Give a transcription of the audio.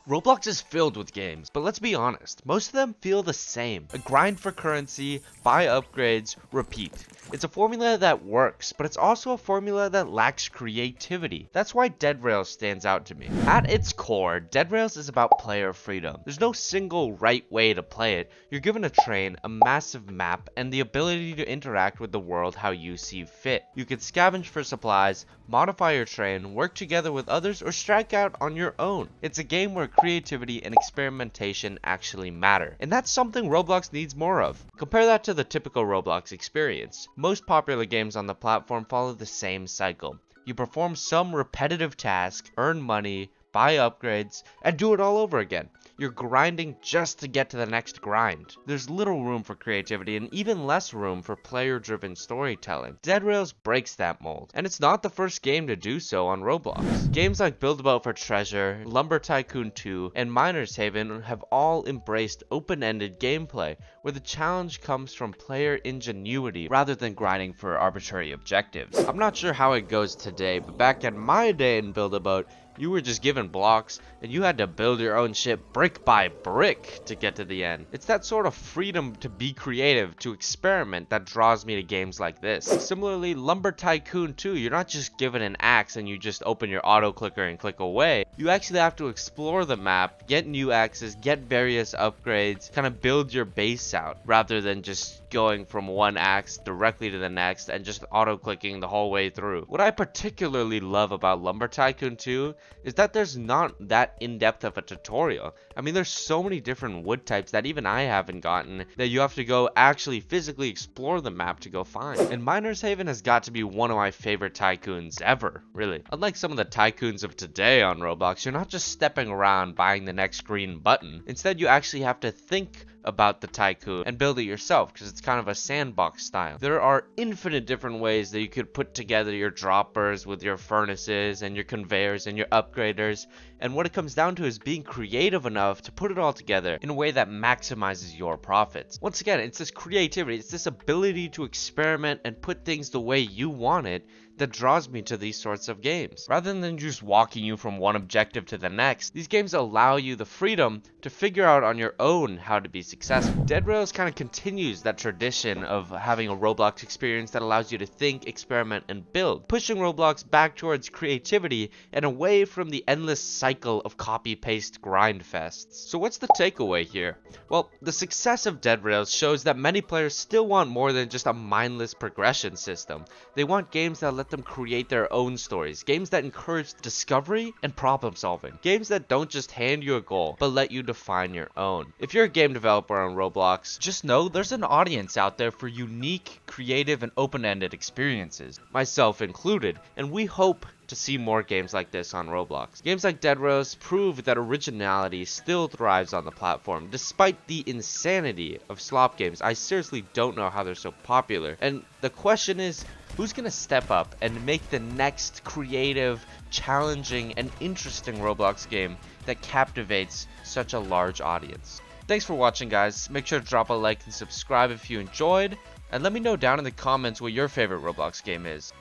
Roblox is filled with games, but let's be honest, most of them feel the same. A grind for currency, buy upgrades, repeat. It's a formula that works, but it's also a formula that lacks creativity. That's why Dead Rails stands out to me. At its core, Dead Rails is about player freedom. There's no single right way to play it. You're given a train, a massive map, and the ability to interact with the world how you see fit. You can scavenge for supplies, modify your train, work together with others, or strike out on your own. It's a game where creativity and experimentation actually matter, and that's something Roblox needs more of. Compare that to the typical Roblox experience. Most popular games on the platform follow the same cycle. You perform some repetitive task, earn money, buy upgrades, and do it all over again. You're grinding just to get to the next grind. There's little room for creativity and even less room for player-driven storytelling. Dead Rails breaks that mold, and it's not the first game to do so on Roblox. Games like Build a Boat for Treasure, Lumber Tycoon 2, and Miner's Haven have all embraced open-ended gameplay, where the challenge comes from player ingenuity rather than grinding for arbitrary objectives. I'm not sure how it goes today, but back in my day in Build a Boat, you were just given blocks, and you had to build your own ship brick by brick to get to the end. It's that sort of freedom to be creative, to experiment, that draws me to games like this. Similarly, Lumber Tycoon 2, you're not just given an axe and you just open your auto clicker and click away. You actually have to explore the map, get new axes, get various upgrades, kind of build your base out, rather than just going from one axe directly to the next and just auto clicking the whole way through. What I particularly love about Lumber Tycoon 2 is that there's not that in-depth of a tutorial. I mean, there's so many different wood types that even I haven't gotten that you have to go actually physically explore the map to go find. And Miner's Haven has got to be one of my favorite tycoons ever, really. Unlike some of the tycoons of today on Roblox, you're not just stepping around buying the next green button. Instead, you actually have to think about the tycoon and build it yourself, because it's kind of a sandbox style. There are infinite different ways that you could put together your droppers with your furnaces and your conveyors and your upgraders, and what it comes down to is being creative enough to put it all together in a way that maximizes your profits. Once again, it's this creativity, it's this ability to experiment and put things the way you want it that draws me to these sorts of games. Rather than just walking you from one objective to the next, these games allow you the freedom to figure out on your own how to be successful. Dead Rails kind of continues that tradition of having a Roblox experience that allows you to think, experiment, and build, pushing Roblox back towards creativity and away from the endless cycle of copy-paste grindfests. So what's the takeaway here? Well, the success of Dead Rails shows that many players still want more than just a mindless progression system. They want games that let them create their own stories, games that encourage discovery and problem solving, games that don't just hand you a goal, but let you define your own. If you're a game developer on Roblox, just know there's an audience out there for unique, creative, and open-ended experiences, myself included, and we hope to see more games like this on Roblox. Games like Dead Rails prove that originality still thrives on the platform, despite the insanity of slop games. I seriously don't know how they're so popular, and the question is, who's gonna step up and make the next creative, challenging, and interesting Roblox game that captivates such a large audience? Thanks for watching, guys. Make sure to drop a like and subscribe if you enjoyed, and let me know down in the comments what your favorite Roblox game is.